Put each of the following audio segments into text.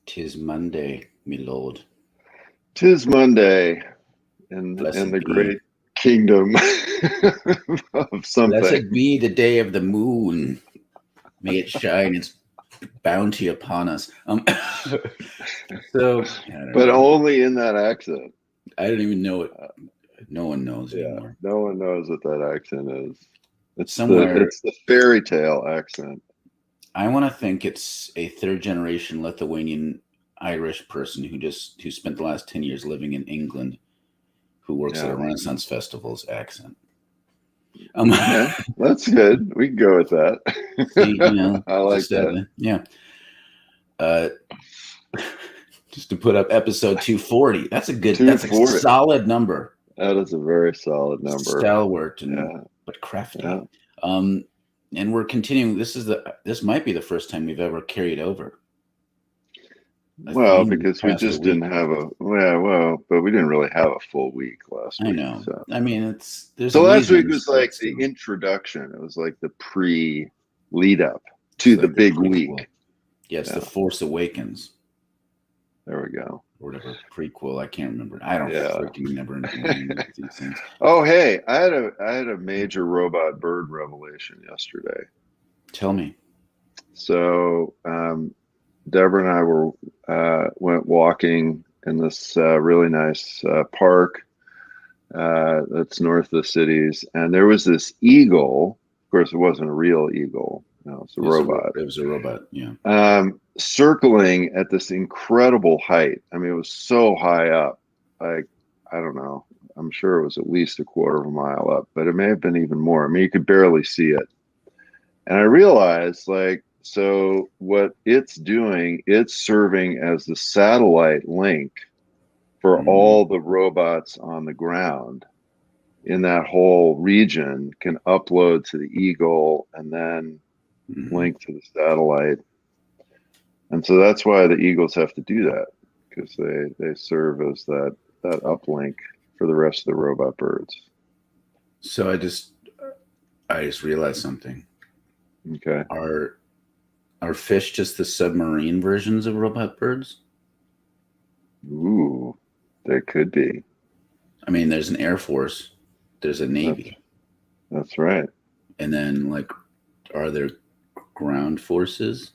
'Tis Monday, me lord. 'Tis Monday in the great kingdom of something. Blessed be the day of the moon. May it shine its bounty upon us. But only in that accent. I don't even know it. No one knows anymore. No one knows what that accent is. It's Somewhere. It's the fairy tale accent. I want to think it's a third generation Lithuanian Irish person who spent the last 10 years living in England, who works at a Renaissance festival's accent. Yeah, that's good. We can go with that. See, I like that. Yeah. Just to put up episode 240. That's that's a solid number. That is a very solid number. Stalwart but crafty. Yeah. And we're continuing. This might be the first time we've ever carried over. Well, because we just didn't have but we didn't really have a full week last week. I know. So. I mean, so last week was like the introduction. It was like the lead up to the big week. Yeah, it's the Force Awakens. There we go. Or whatever prequel. I can't remember. I don't freaking never know these things. Oh, hey, I had a major robot bird revelation yesterday. Tell me. So, Deborah and I went walking in this really nice park that's north of the cities, and there was this eagle. Of course, it wasn't a real eagle. No, it's a robot. It was a robot, yeah. Circling at this incredible height. I mean, it was so high up. Like, I don't know. I'm sure it was at least a quarter of a mile up, but it may have been even more. I mean, you could barely see it. And I realized, so what it's doing, it's serving as the satellite link for all the robots on the ground in that whole region can upload to the Eagle and then link to the satellite. And so that's why the Eagles have to do that, because they serve as that uplink for the rest of the robot birds. So I just realized something. Okay. Are fish just the submarine versions of robot birds? Ooh, they could be. I mean, there's an Air Force, there's a Navy. That's right. And then, are there ground forces?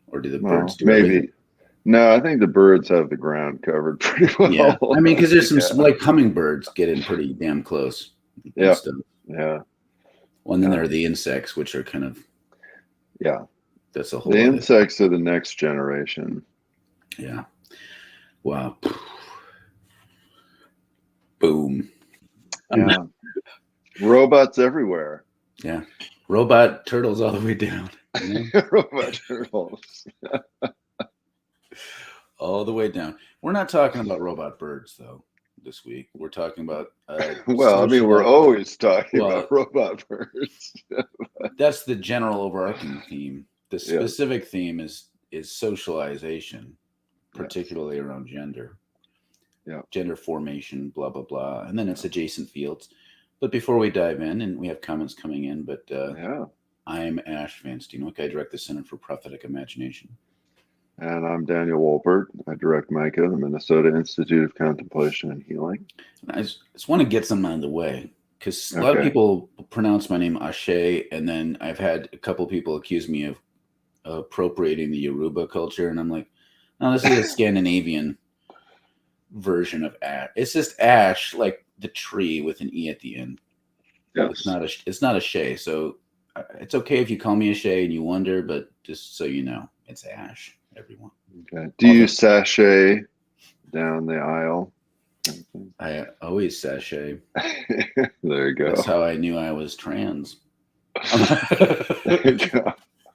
Or do the birds do maybe everything? No, I think the birds have the ground covered pretty well. Yeah, I mean, because there's some hummingbirds get in pretty damn close. Yeah. Well, and then there are the insects, which are kind of that's a whole. The insects are the next generation. Yeah. Wow. Boom. Yeah. Robots everywhere. Yeah. Robot turtles all the way down. Robot turtles. All the way down. We're not talking about robot birds, though, this week. We're talking about... we're always talking about robot birds. That's the general overarching theme. The specific theme is socialization, particularly around gender. Yeah. Gender formation, blah, blah, blah. And then it's adjacent fields. But before we dive in, and we have comments coming in, but I'm Ash Van Steenwick. I direct the Center for Prophetic Imagination. And I'm Daniel Wolpert. I direct MICA, the Minnesota Institute of Contemplation and Healing. And I just want to get something out of the way, because a lot of people pronounce my name Ashe, and then I've had a couple people accuse me of appropriating the Yoruba culture, and I'm like, no, this is a Scandinavian version of Ash. It's just Ash, like the tree with an E at the end. Yes. It's not a Shay, so it's okay if you call me a Shay and you wonder, but just so you know, it's Ash, everyone. Okay. Do you sashay down the aisle? I always sashay. There you go. That's how I knew I was trans.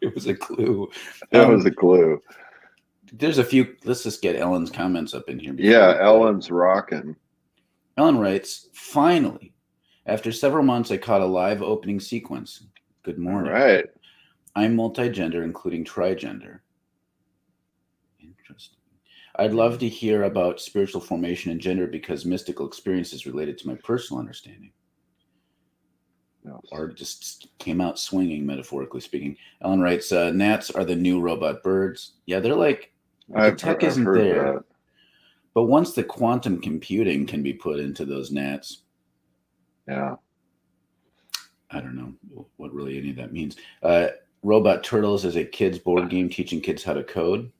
It was a clue. That was a clue. There's a few. Let's just get Ellen's comments up in here. Yeah, Ellen's rocking. Ellen writes, finally, after several months, I caught a live opening sequence. Good All morning. right. I'm multigender, including trigender. Interesting. I'd love to hear about spiritual formation and gender because mystical experiences related to my personal understanding. Yes. Or just came out swinging, metaphorically speaking. Ellen writes, gnats are the new robot birds. Yeah, they're like, the tech isn't heard there. that. But once the quantum computing can be put into those gnats, Yeah. I don't know what really any of that means. Robot Turtles is a kids board game teaching kids how to code.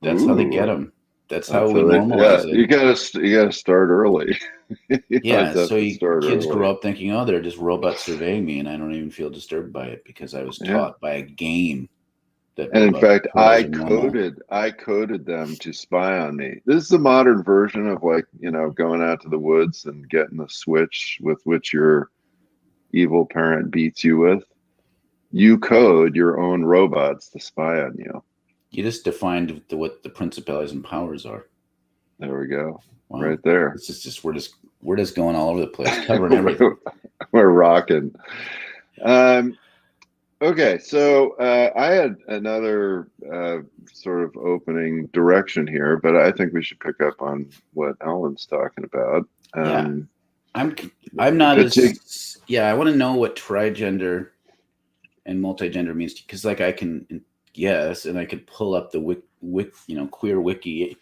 That's how they get them. That's how we normalize it. You gotta start early. You Yeah, have so to start kids early. grow up thinking, oh, they're just robots surveying me, and I don't even feel disturbed by it because I was taught by a game that And in robot fact, turtles are normal. I coded them to spy on me. This is the modern version of, like, going out to the woods and getting the switch with which your evil parent beats you with. You code your own robots to spy on you. You just defined what the principalities and powers are. There we go. Wow. Right there. This is just we're just going all over the place, covering everything. We're rocking. Okay, so I had another sort of opening direction here, but I think we should pick up on what Alan's talking about. Yeah, I'm not as I want to know what trigender and multigender means, because like I can guess and I could pull up the queer wiki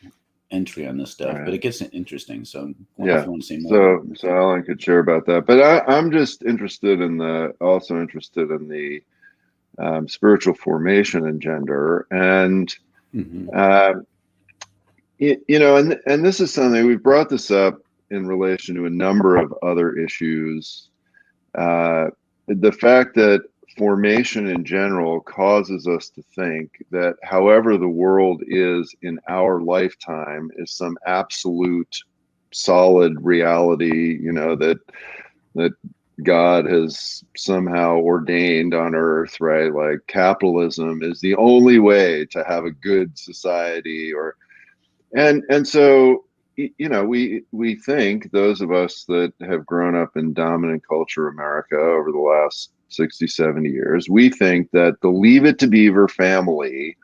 entry on this stuff, but it gets interesting. So if you want to say more, so Alan could share about that. But I'm just interested in the spiritual formation and gender, and and this is something we've brought this up in relation to a number of other issues. The fact that formation in general causes us to think that however the world is in our lifetime is some absolute solid reality, that God has somehow ordained on earth, right? Like capitalism is the only way to have a good society, and so we think, those of us that have grown up in dominant culture America over the last 60, 70 years, we think that the Leave It to Beaver family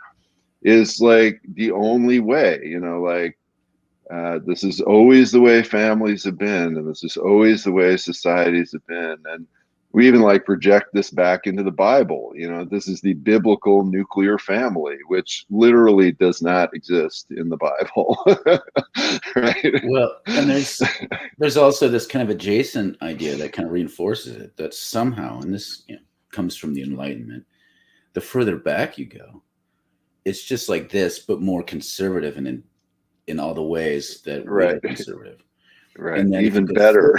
is like the only way, this is always the way families have been, and this is always the way societies have been. And we even project this back into the Bible. This is the biblical nuclear family, which literally does not exist in the Bible. Right? Well, and there's also this kind of adjacent idea that kind of reinforces it, that somehow, and this comes from the Enlightenment, the further back you go, it's just like this, but more conservative and in all the ways that we are conservative. Right. And then even better.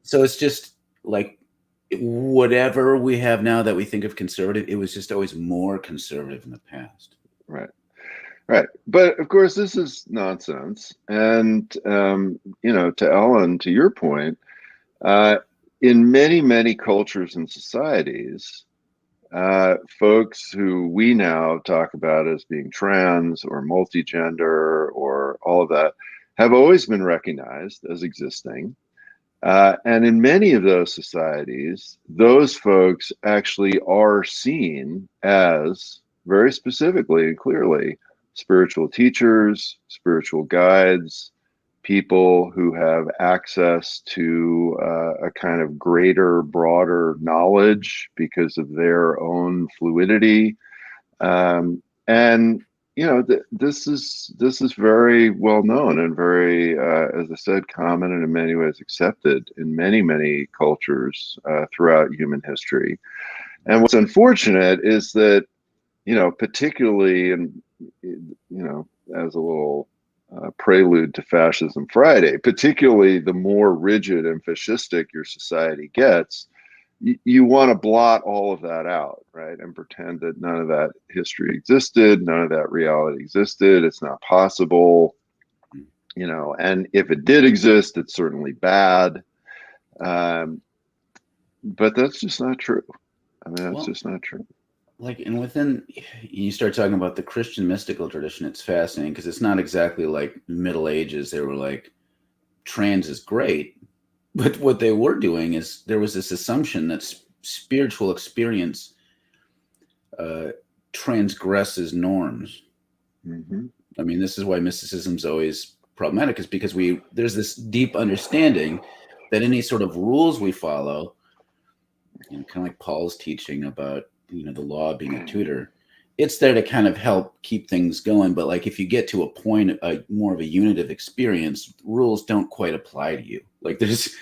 So it's just like whatever we have now that we think of conservative, it was just always more conservative in the past. Right. But of course, this is nonsense. And, to Ellen, to your point, in many, many cultures and societies, folks who we now talk about as being trans or multigender or all of that have always been recognized as existing. And in many of those societies, those folks actually are seen as, very specifically and clearly, spiritual teachers, spiritual guides, people who have access to a kind of greater, broader knowledge because of their own fluidity. And this is very well known and very, as I said, common and in many ways accepted in many, many cultures throughout human history. And what's unfortunate is that, particularly, and as a little prelude to Fascism Friday, particularly the more rigid and fascistic your society gets, you want to blot all of that out, right? And pretend that none of that history existed, none of that reality existed. It's not possible, and if it did exist, it's certainly bad. But that's just not true. I mean, that's just not true. And within, you start talking about the Christian mystical tradition, it's fascinating because it's not exactly like Middle Ages. They were like, trans is great, But what they were doing is there was this assumption that spiritual experience uh, transgresses norms. Mm-hmm. I mean, this is why mysticism's always problematic, is because there's this deep understanding that any sort of rules we follow, kind of like Paul's teaching about the law being a tutor, it's there to kind of help keep things going. But like if you get to a point, more of a unitive experience, rules don't quite apply to you. Like there's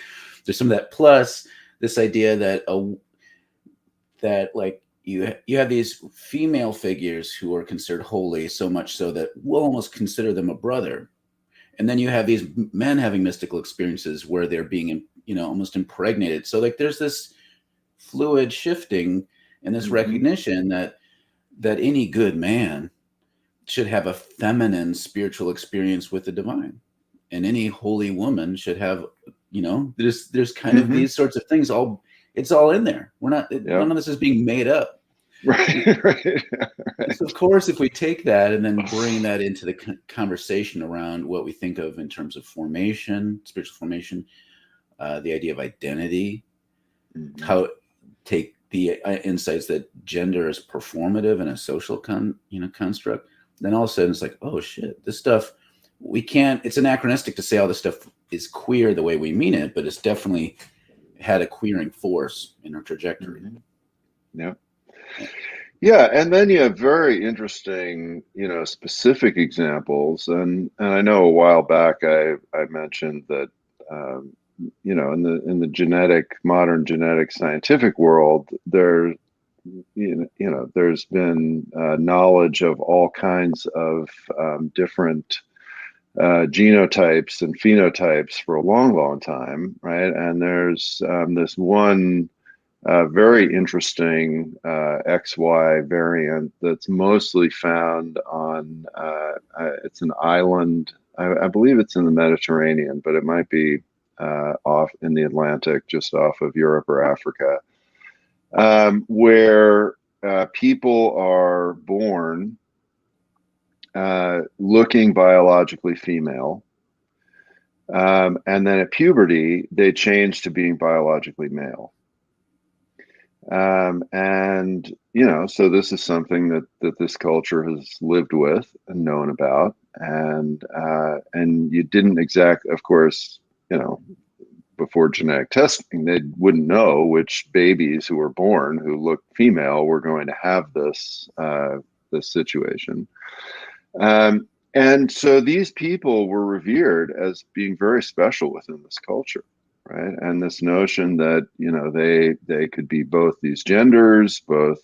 some of that, plus this idea that like you have these female figures who are considered holy, so much so that we'll almost consider them a brother. And then you have these men having mystical experiences where they're being almost impregnated. So like there's this fluid shifting and this Mm-hmm. recognition that any good man should have a feminine spiritual experience with the divine, and any holy woman should have, there's kind of Mm-hmm. these sorts of things. It's all in there. None of this is being made up. Right, right. So of course, if we take that and then bring that into the conversation around what we think of in terms of formation, spiritual formation, the idea of identity, Mm-hmm. how take the insights that gender is performative and a social construct, then all of a sudden it's like, oh shit, this stuff we can't. It's anachronistic to say all this stuff is queer the way we mean it, but it's definitely had a queering force in our trajectory. Mm-hmm. Yeah. Yeah, and then you have very interesting, specific examples, and I know a while back I mentioned that, in the modern genetic scientific world, there's been knowledge of all kinds of different genotypes and phenotypes for a long, long time, right? And there's this one very interesting XY variant that's mostly found on, it's an island, I believe it's in the Mediterranean, but it might be off in the Atlantic, just off of Europe or Africa, where people are born looking biologically female. And then at puberty, they change to being biologically male. And so this is something that this culture has lived with and known about, and you didn't of course, before genetic testing, they wouldn't know which babies who were born who looked female were going to have this situation. And so these people were revered as being very special within this culture, right? And this notion that they could be both these genders, both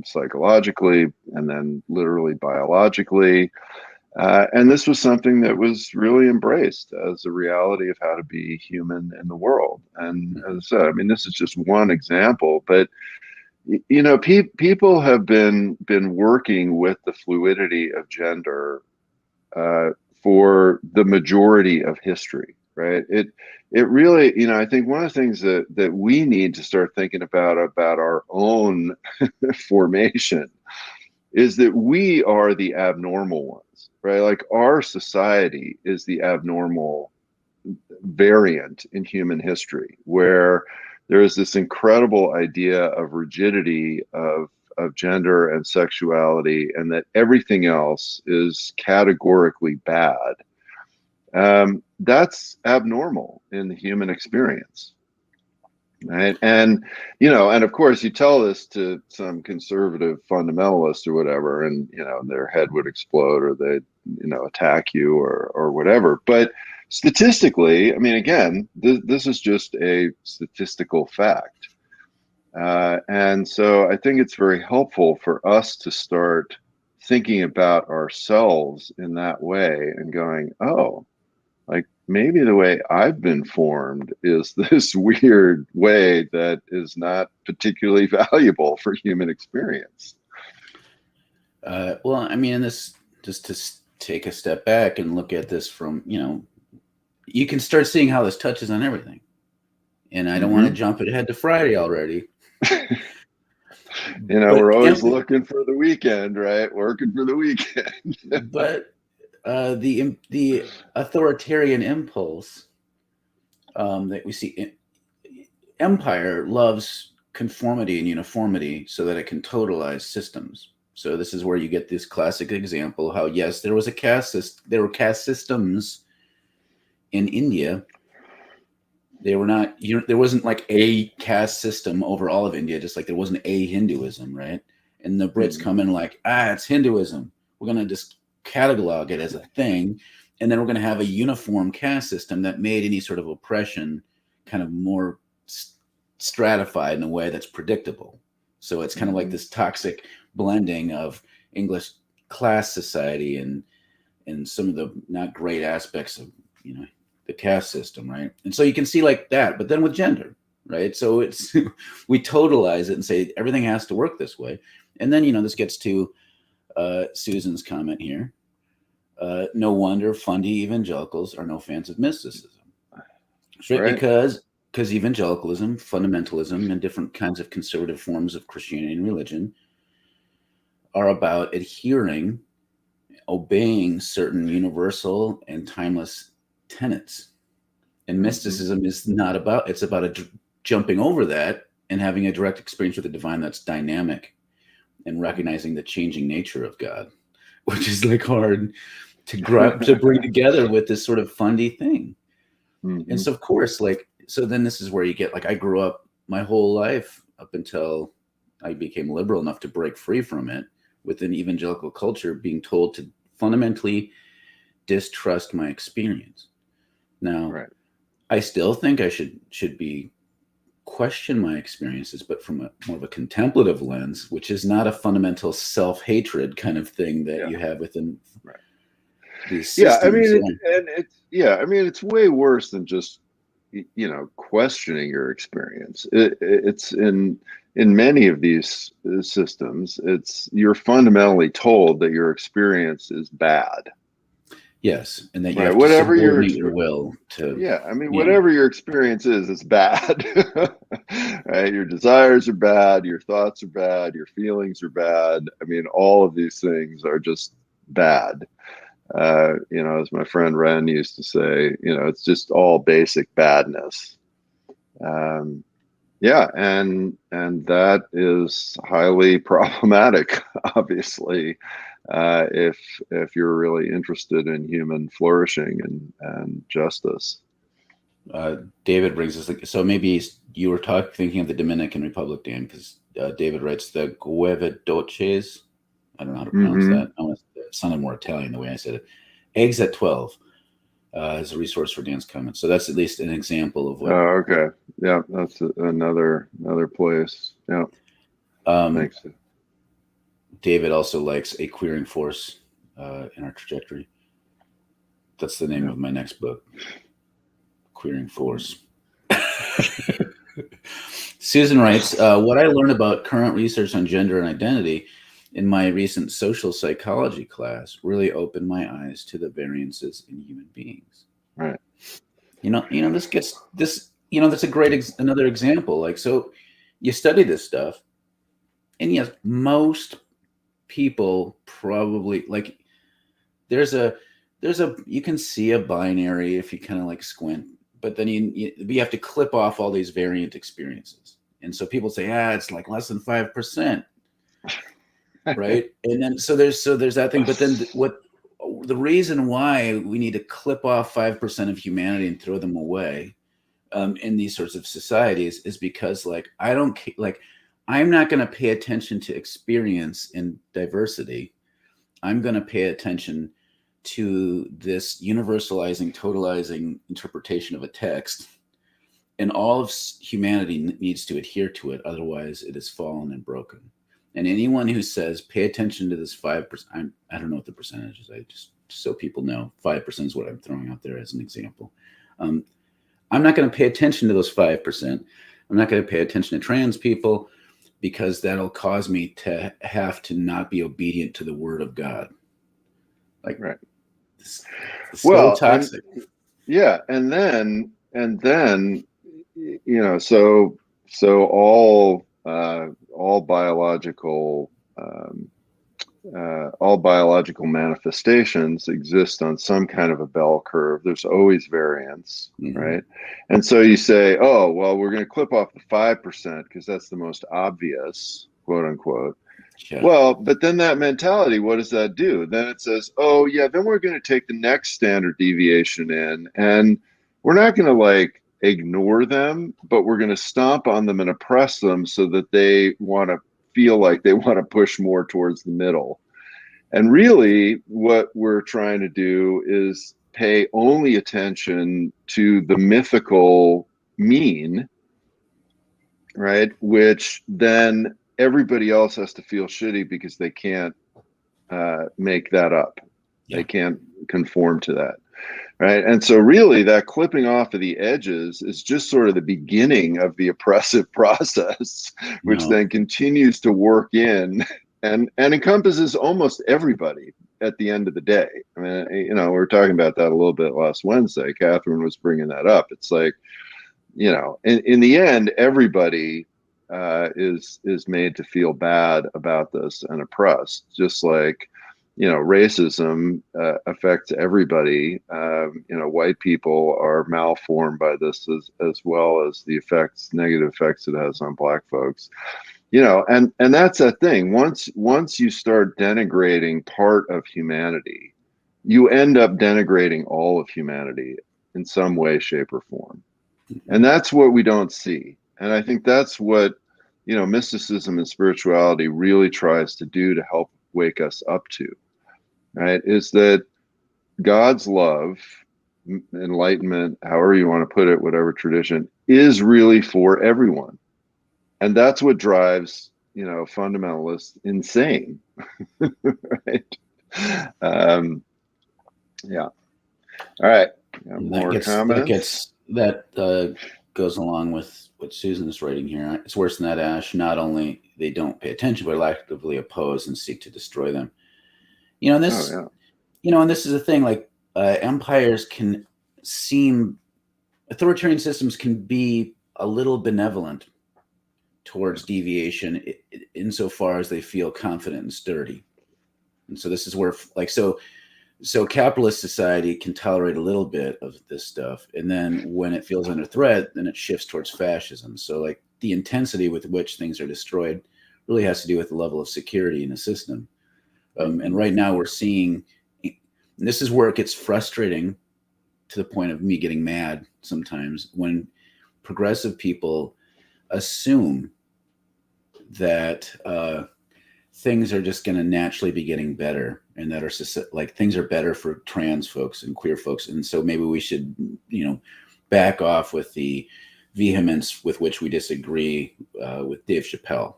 psychologically and then literally biologically. And this was something that was really embraced as a reality of how to be human in the world. And as I said, I mean, this is just one example, but people have been working with the fluidity of gender for the majority of history, right? It really, I think one of the things that we need to start thinking about our own formation is that we are the abnormal ones, right? Like our society is the abnormal variant in human history, where there is this incredible idea of rigidity of gender and sexuality, and that everything else is categorically bad. That's abnormal in the human experience, right? And and of course, you tell this to some conservative fundamentalist or whatever, and their head would explode, or they'd attack you or whatever. But statistically, I mean, again, this is just a statistical fact. And so I think it's very helpful for us to start thinking about ourselves in that way and going, oh, like maybe the way I've been formed is this weird way that is not particularly valuable for human experience. Well, I mean, this just to take a step back and look at this from, you can start seeing how this touches on everything. And I don't want to jump ahead to Friday already. We're always looking for the weekend, right? Working for the weekend. But the authoritarian impulse that we see. Empire loves conformity and uniformity so that it can totalize systems. So this is where you get this classic example how, yes, there was a there were caste systems in India. They were not, there wasn't like a caste system over all of India, just like there wasn't a Hinduism, right? And the Brits come in like, it's Hinduism. We're going to just catalog it as a thing. And then we're going to have a uniform caste system that made any sort of oppression kind of more stratified in a way that's predictable. So it's kind of like this toxic blending of English class society and some of the not great aspects of, the caste system, right? And so you can see like that, but then with gender, right? So it's we totalize it and say everything has to work this way. And then, this gets to Susan's comment here. No wonder fundy evangelicals are no fans of mysticism. Right? Because evangelicalism, fundamentalism, and different kinds of conservative forms of Christianity and religion are about obeying certain universal and timeless tenets. And mysticism is not about, it's about jumping over that and having a direct experience with the divine that's dynamic and recognizing the changing nature of God, which is like hard to bring together with this sort of fundy thing. And so, of course, so then this is where you get, I grew up my whole life up until I became liberal enough to break free from it within evangelical culture, being told to fundamentally distrust my experience. Now, I still think I should be question my experiences, but from more of a contemplative lens, which is not a fundamental self-hatred kind of thing that you have within these systems. I mean, it's way worse than just questioning your experience. It's in many of these systems, you're fundamentally told that your experience is bad. Yes, and that you have to subordinate your will to. Whatever your experience is, it's bad. Right? Your desires are bad. Your thoughts are bad. Your feelings are bad. I mean, all of these things are just bad. As my friend Ren used to say, it's just all basic badness. And that is highly problematic, obviously, if you're really interested in human flourishing and justice. David brings us, so maybe you were thinking of the Dominican Republic, Dan, because David writes the Guevedoches. I don't know how to pronounce that. It sounded more Italian the way I said it. Eggs at 12 is a resource for Dan's comments. So that's at least an example of what. Oh, okay. Yeah, that's another place. Yeah. Thanks. David also likes A Queering Force in Our Trajectory. That's the name of my next book. Queering Force. Susan writes, what I learned about current research on gender and identity in my recent social psychology class really opened my eyes to the variances in human beings. Right. That's a great another example. So you study this stuff, and yes, most people probably you can see a binary if you kind of squint, but then you have to clip off all these variant experiences. And so people say, it's less than 5%. Right. And then so there's that thing. But then the reason why we need to clip off 5% of humanity and throw them away in these sorts of societies is because I'm not going to pay attention to experience in diversity. I'm going to pay attention to this universalizing, totalizing interpretation of a text, and all of humanity needs to adhere to it. Otherwise it is fallen and broken. And anyone who says, pay attention to this 5%, I don't know what the percentage is. I just so people know, 5% is what I'm throwing out there as an example. I'm not going to pay attention to those 5%. I'm not going to pay attention to trans people because that'll cause me to have to not be obedient to the word of God. Right. It's so toxic. And then, so all biological all biological manifestations exist on some kind of a bell curve. There's always variance, right? And so you say, oh, well, we're going to clip off the 5% because that's the most obvious, quote unquote. Yeah. Well, but then that mentality, what does that do? Then it says, oh, yeah, then we're going to take the next standard deviation in, and we're not going to like ignore them, but we're going to stomp on them and oppress them so that they want to feel like they want to push more towards the middle. And really, what we're trying to do is pay only attention to the mythical mean, right? Which then everybody else has to feel shitty because they can't make that up. Yeah. They can't conform to that. Right. And so really that clipping off of the edges is just sort of the beginning of the oppressive process, which then continues to work in and encompasses almost everybody at the end of the day. I mean, you know, we were talking about that a little bit last Wednesday. Catherine was bringing that up. It's like, you know, in the end, everybody is made to feel bad about this and oppressed, just like, you know, racism affects everybody. You know, white people are malformed by this as well as the negative effects it has on black folks. You know, and that's a thing. Once you start denigrating part of humanity, you end up denigrating all of humanity in some way, shape, or form. And that's what we don't see. And I think that's what, you know, mysticism and spirituality really tries to do to help wake us up to. Right, is that God's love, enlightenment, however you want to put it, whatever tradition, is really for everyone. And that's what drives, you know, fundamentalists insane. Right. Yeah. All right. More comments? That goes along with what Susan's writing here. It's worse than that, Ash. Not only they don't pay attention, but actively oppose and seek to destroy them. You know, this, you know, and this is the thing, like empires can seem, authoritarian systems can be a little benevolent towards deviation insofar as they feel confident and sturdy. And so this is where, like, so capitalist society can tolerate a little bit of this stuff. And then when it feels under threat, then it shifts towards fascism. So like the intensity with which things are destroyed really has to do with the level of security in the system. And right now we're seeing, and this is where it gets frustrating to the point of me getting mad sometimes, when progressive people assume that things are just going to naturally be getting better, and that are like things are better for trans folks and queer folks. And so maybe we should, you know, back off with the vehemence with which we disagree with Dave Chappelle.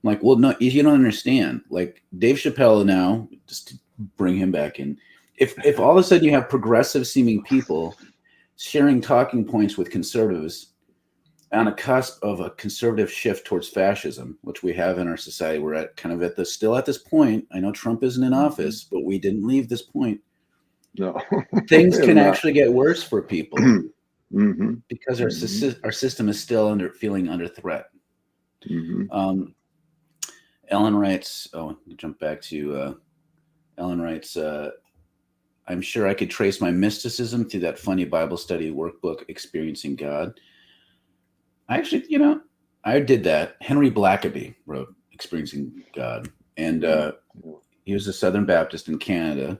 I'm like, well, no, you don't understand. Like Dave Chappelle now, just to bring him back in, if all of a sudden you have progressive seeming people sharing talking points with conservatives on a cusp of a conservative shift towards fascism, which we have in our society, we're at kind of still at this point. I know Trump isn't in office, but we didn't leave this point. No, things can actually get worse for people because our system is still feeling under threat. Ellen writes, jump back to Ellen writes, I'm sure I could trace my mysticism through that funny Bible study workbook, Experiencing God. I actually, you know, I did that. Henry Blackaby wrote Experiencing God. And he was a Southern Baptist in Canada,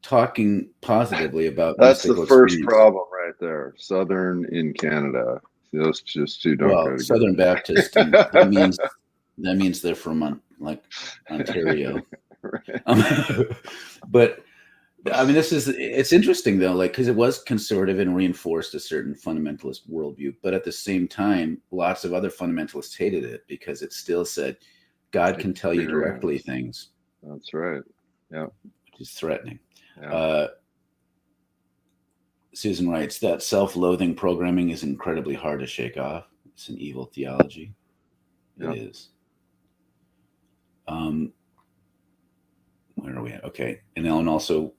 talking positively about that's the first problem right there. Southern in Canada. Those just two don't go together. Southern Baptist, that means they're from like Ontario. But I mean, it's interesting though, like, because it was conservative and reinforced a certain fundamentalist worldview, but at the same time, lots of other fundamentalists hated it because it still said God can tell you directly things. That's right. Yeah. Which is threatening. Yeah. Susan writes that self-loathing programming is incredibly hard to shake off. It's an evil theology. It is. Where are we at? Okay. And Ellen also,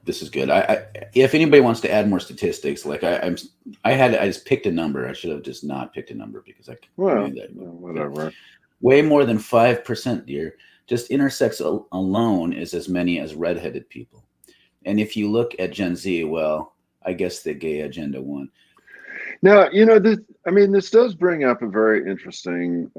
this is good. I if anybody wants to add more statistics, like I just picked a number. I should have just not picked a number because I knew that. Whatever. Way more than 5%, dear. just intersex alone is as many as redheaded people. And if you look at Gen Z, well, I guess the gay agenda won. Now, this does bring up a very interesting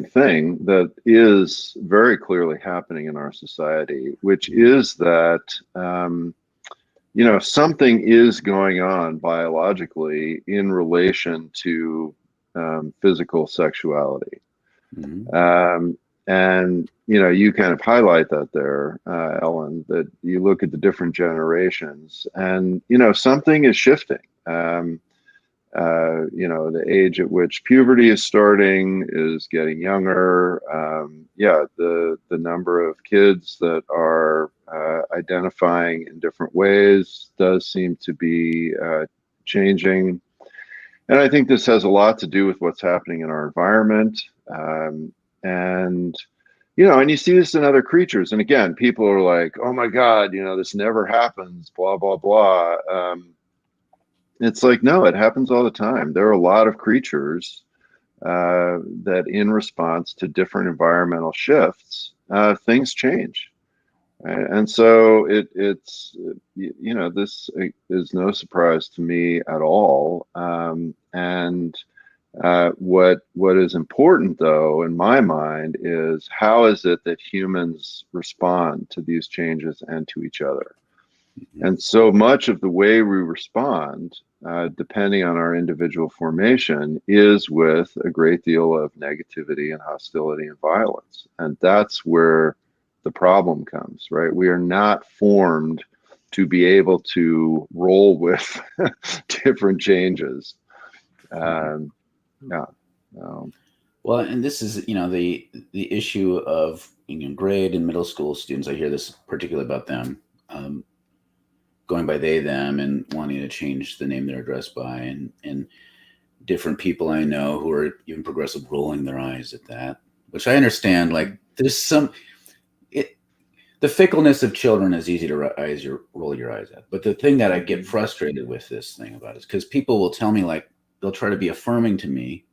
thing that is very clearly happening in our society, which is that something is going on biologically in relation to physical sexuality. Mm-hmm. And you kind of highlight that there, Ellen, that you look at the different generations, and something is shifting. The age at which puberty is starting is getting younger. The number of kids that are identifying in different ways does seem to be changing. And I think this has a lot to do with what's happening in our environment. And you see this in other creatures. And again, people are like, oh my God, this never happens, blah, blah, blah. It's like, no, it happens all the time. There are a lot of creatures that in response to different environmental shifts, things change. And so this is no surprise to me at all. What is important, though, in my mind, is how is it that humans respond to these changes and to each other? Mm-hmm. And so much of the way we respond, depending on our individual formation, is with a great deal of negativity and hostility and violence. And that's where the problem comes, right? We are not formed to be able to roll with different changes. Well, and this is, the issue of grade and middle school students. I hear this particularly about them, going by they, them, and wanting to change the name they're addressed by, and different people I know who are even progressive rolling their eyes at that, which I understand. Like, there's the fickleness of children is easy to roll your eyes at. But the thing that I get frustrated with this thing about is because people will tell me, like, they'll try to be affirming to me,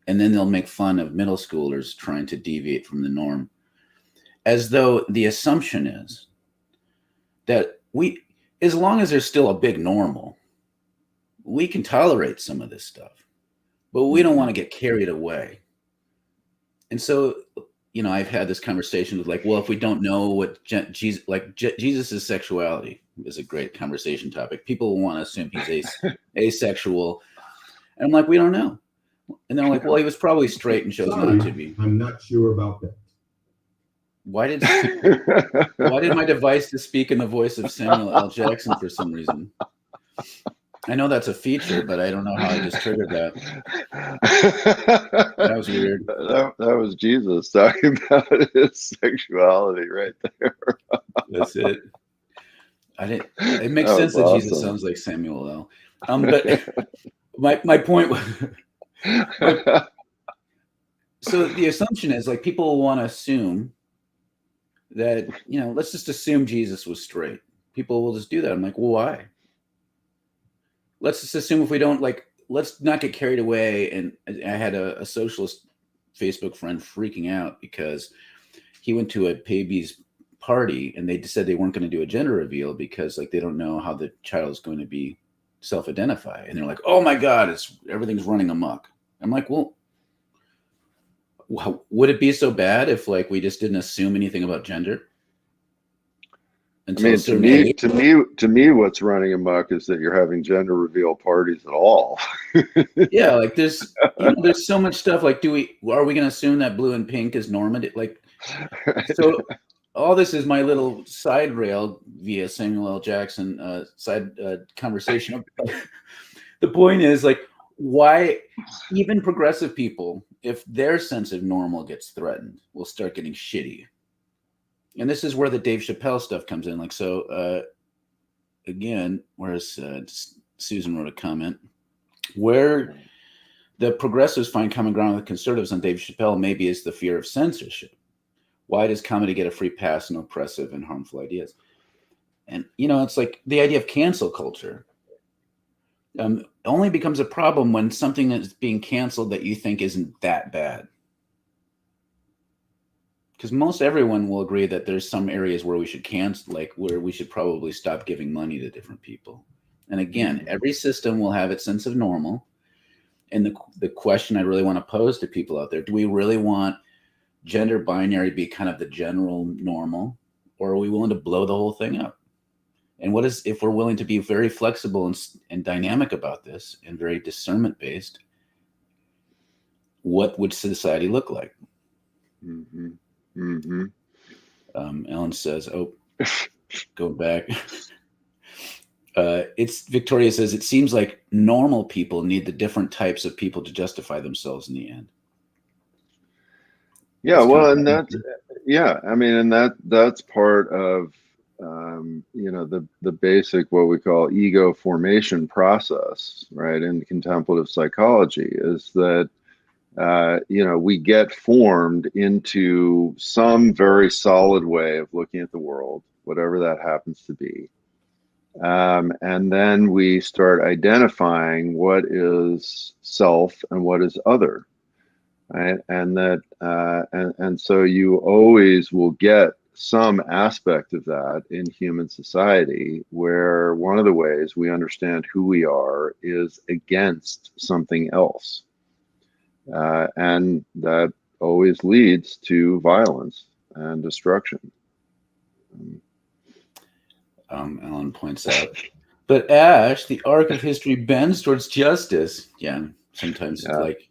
and then they'll make fun of middle schoolers trying to deviate from the norm, as though the assumption is that as long as there's still a big normal, we can tolerate some of this stuff, but we don't want to get carried away. And so, I've had this conversation with, like, well, if we don't know what Jesus' sexuality is a great conversation topic. People want to assume he's asexual. And I'm like, we don't know. And they're like, well, he was probably straight and chose not to be. I'm not sure about that. Why did my device to speak in the voice of Samuel L. Jackson for some reason? I know that's a feature, but I don't know how I just triggered that. That was weird. That was Jesus talking about his sexuality right there. That's it. It makes sense that awesome. Jesus sounds like Samuel L. But my point was, so the assumption is, like, people want to assume that, let's just assume Jesus was straight. People will just do that. I'm like, well, why? Let's just assume if we don't, like, let's not get carried away. And I had a socialist Facebook friend freaking out because he went to a baby's party and they said they weren't going to do a gender reveal because, like, they don't know how the child is going to be self-identify. And they're like, oh my God, everything's running amok. I'm like, well, would it be so bad if, like, we just didn't assume anything about gender? To me, what's running amok is that you're having gender reveal parties at all. Yeah, like, there's so much stuff. Like, are we going to assume that blue and pink is normative? Like, so all this is my little side rail via Samuel L. Jackson side conversation. The point is, like, why even progressive people, if their sense of normal gets threatened, will start getting shitty. And this is where the Dave Chappelle stuff comes in. Like, so again, whereas Susan wrote a comment where the progressives find common ground with conservatives on Dave Chappelle maybe is the fear of censorship. Why does comedy get a free pass on oppressive and harmful ideas? And, it's like the idea of cancel culture only becomes a problem when something is being canceled that you think isn't that bad. because most everyone will agree that there's some areas where we should cancel, like where we should probably stop giving money to different people. And again, every system will have its sense of normal. And the question I really want to pose to people out there, do we really want gender binary to be kind of the general normal, or are we willing to blow the whole thing up? And what is, if we're willing to be very flexible and dynamic about this and very discernment based, what would society look like? Mm-hmm. Mm-hmm. Ellen says, oh, go back. It's Victoria says, it seems like normal people need the different types of people to justify themselves in the end. Yeah, well, and that's, yeah, I mean, and that's part of, you know, the basic, what we call ego formation process, right? In contemplative psychology is that, you know, we get formed into some very solid way of looking at the world, whatever that happens to be. And then we start identifying what is self and what is other, right? And that, and so you always will get some aspect of that in human society, where one of the ways we understand who we are is against something else. And that always leads to violence and destruction. Ellen points out, but Ash, the arc of history bends towards justice. Yeah, sometimes it's like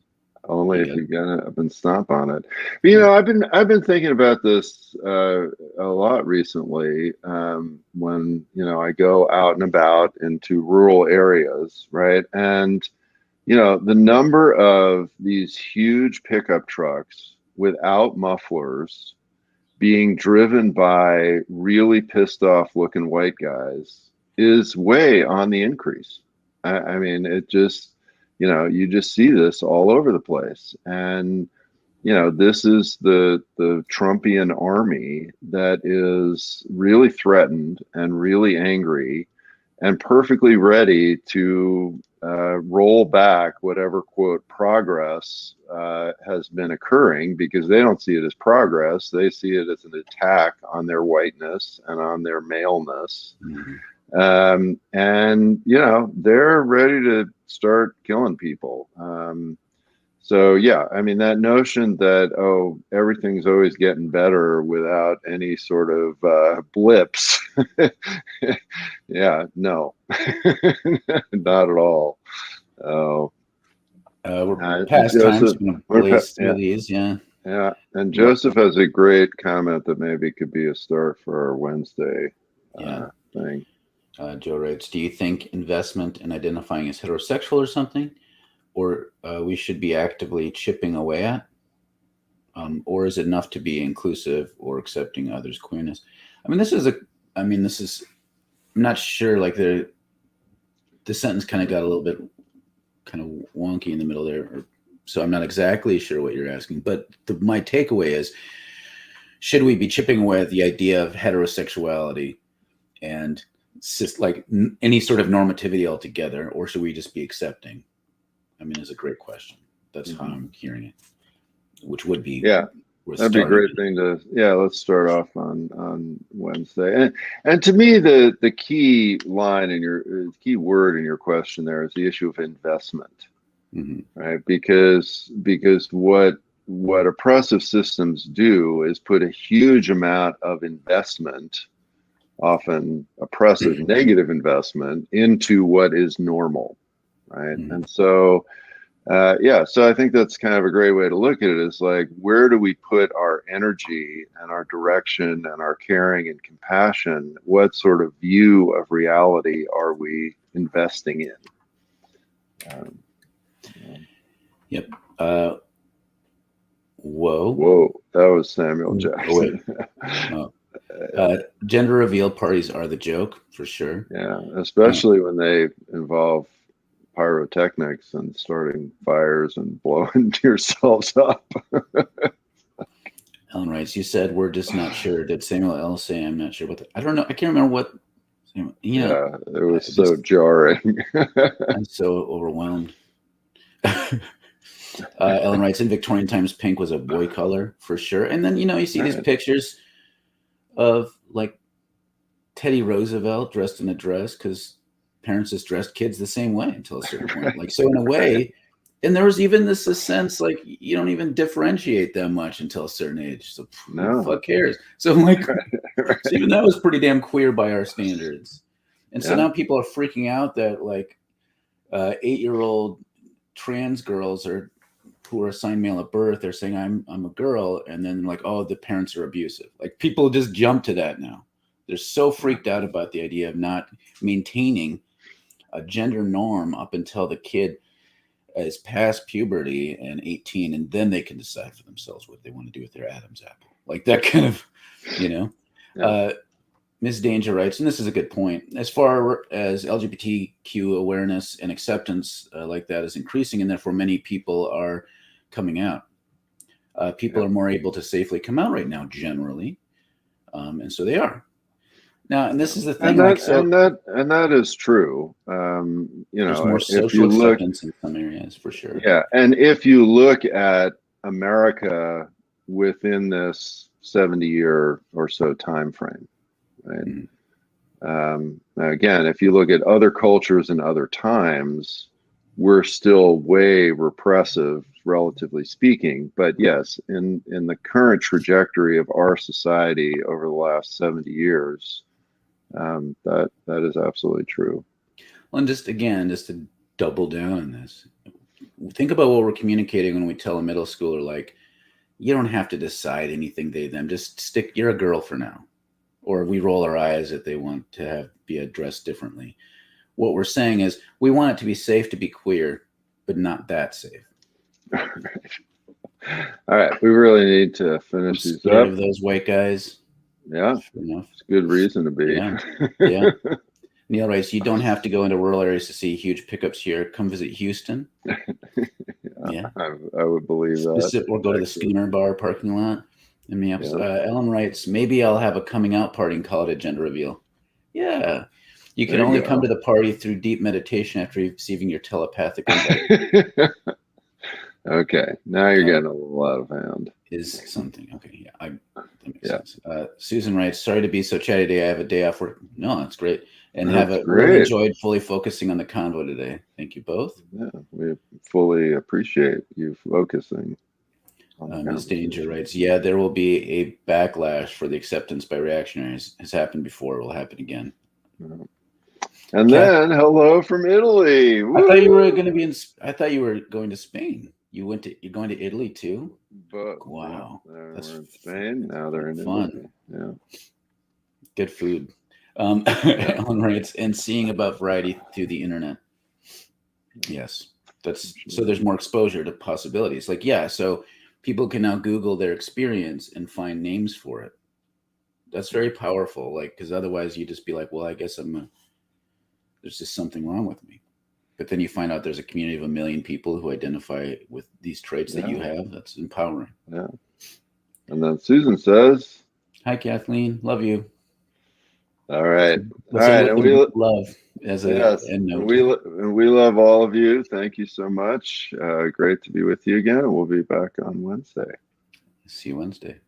only if you get up and stomp on it. But, you know, I've been thinking about this a lot recently. When, you know, I go out and about into rural areas, right, and you know, the number of these huge pickup trucks without mufflers being driven by really pissed off looking white guys is way on the increase. I mean, it just, you know, you just see this all over the place. And, you know, this is the Trumpian army that is really threatened and really angry and perfectly ready to roll back whatever, quote, progress has been occurring, because they don't see it as progress. They see it as an attack on their whiteness and on their maleness. And, you know, they're ready to start killing people. So, yeah, I mean, that notion that, oh, everything's always getting better without any sort of blips. Yeah, no, not at all. Oh, we're past Joseph, time. Blaze through these, yeah. Yeah, and Joseph has a great comment that maybe could be a start for our Wednesday thing. Joe writes, do you think investment in identifying as heterosexual or something, or we should be actively chipping away at? Or is it enough to be inclusive or accepting others' queerness? I mean, I'm not sure, like the sentence kind of got a little bit kind of wonky in the middle there. So I'm not exactly sure what you're asking, but my takeaway is, should we be chipping away at the idea of heterosexuality and like any sort of normativity altogether, or should we just be accepting? I mean, it's a great question. That's how I'm hearing it, which would be, that'd be a great thing to, let's start off on Wednesday. And to me, the key line in your key word in your question there is the issue of investment, right? Because what oppressive systems do is put a huge amount of investment, often oppressive negative investment, into what is normal, right? And so so I think that's kind of a great way to look at it, is like, where do we put our energy and our direction and our caring and compassion? What sort of view of reality are we investing in? Yep. Whoa, that was Samuel Jackson. Gender reveal parties are the joke, for sure. Yeah, especially when they involve pyrotechnics and starting fires and blowing yourselves up. Ellen writes, you said we're just not sure. Did Samuel L. say I'm not sure what I don't know. I can't remember what. It was so jarring. I'm so overwhelmed. Ellen writes, in Victorian times, pink was a boy color for sure. And then, you see these pictures of like Teddy Roosevelt dressed in a dress because parents just dressed kids the same way until a certain point. Like, so in a way, and there was even this sense like you don't even differentiate that much until a certain age. So who the fuck cares? So like, so even that was pretty damn queer by our standards. And so now people are freaking out that like 8-year-old trans girls who are assigned male at birth, they're saying I'm a girl, and then like, oh, the parents are abusive. Like people just jump to that now. They're so freaked out about the idea of not maintaining a gender norm up until the kid is past puberty and 18, and then they can decide for themselves what they want to do with their Adam's apple. Like that kind of, Ms. Danger writes, and this is a good point, as far as LGBTQ awareness and acceptance like that is increasing, and therefore many people are coming out. People are more able to safely come out right now, generally. And so they are. Now, and this is the thing, and that is true. There's more social acceptance in some areas for sure. Yeah, and if you look at America within this 70-year or so time frame, right? Again, if you look at other cultures and other times, we're still way repressive, relatively speaking. But yes, in the current trajectory of our society over the last 70 years. That is absolutely true. Well, and just to double down on this, think about what we're communicating when we tell a middle schooler, like, you don't have to decide anything, they, them, just you're a girl for now. Or we roll our eyes if they want to be addressed differently. What we're saying is we want it to be safe to be queer, but not that safe. All right. We really need to finish these up. Of those white guys. Yeah, it's a good reason to be. Yeah. Neil writes, you don't have to go into rural areas to see huge pickups here. Come visit Houston. Yeah. I would believe that. Or go to the Schooner Bar parking lot. Ellen writes, maybe I'll have a coming out party and call it a gender reveal. Yeah. You can only come to the party through deep meditation after receiving your telepathic invite. Okay, now you're getting a little out of hand. Is something. Okay, yeah, that makes sense. Susan writes, sorry to be so chatty today. I have a day off work. No, that's great. And really enjoyed fully focusing on the convo today. Thank you both. Yeah, we fully appreciate you focusing. Ms. Danger writes, yeah, there will be a backlash for the acceptance by reactionaries. Has happened before. It will happen again. Yeah. And then, hello from Italy. Woo! I thought you were going to be I thought you were going to Spain. You're going to Italy too? But wow. That's in Spain. Now they're in fun. Italy. Yeah. Good food. Ellen writes, and seeing about variety through the internet. Yes. So there's more exposure to possibilities. Like, so people can now Google their experience and find names for it. That's very powerful. Like, because otherwise you just be like, well, I guess there's just something wrong with me. But then you find out there's a community of 1 million people who identify with these traits that you have. That's empowering. Yeah. And then Susan says, hi, Kathleen. Love you. All right. Let's and we love as a end note. We love all of you. Thank you so much. Great to be with you again. And we'll be back on Wednesday. See you Wednesday.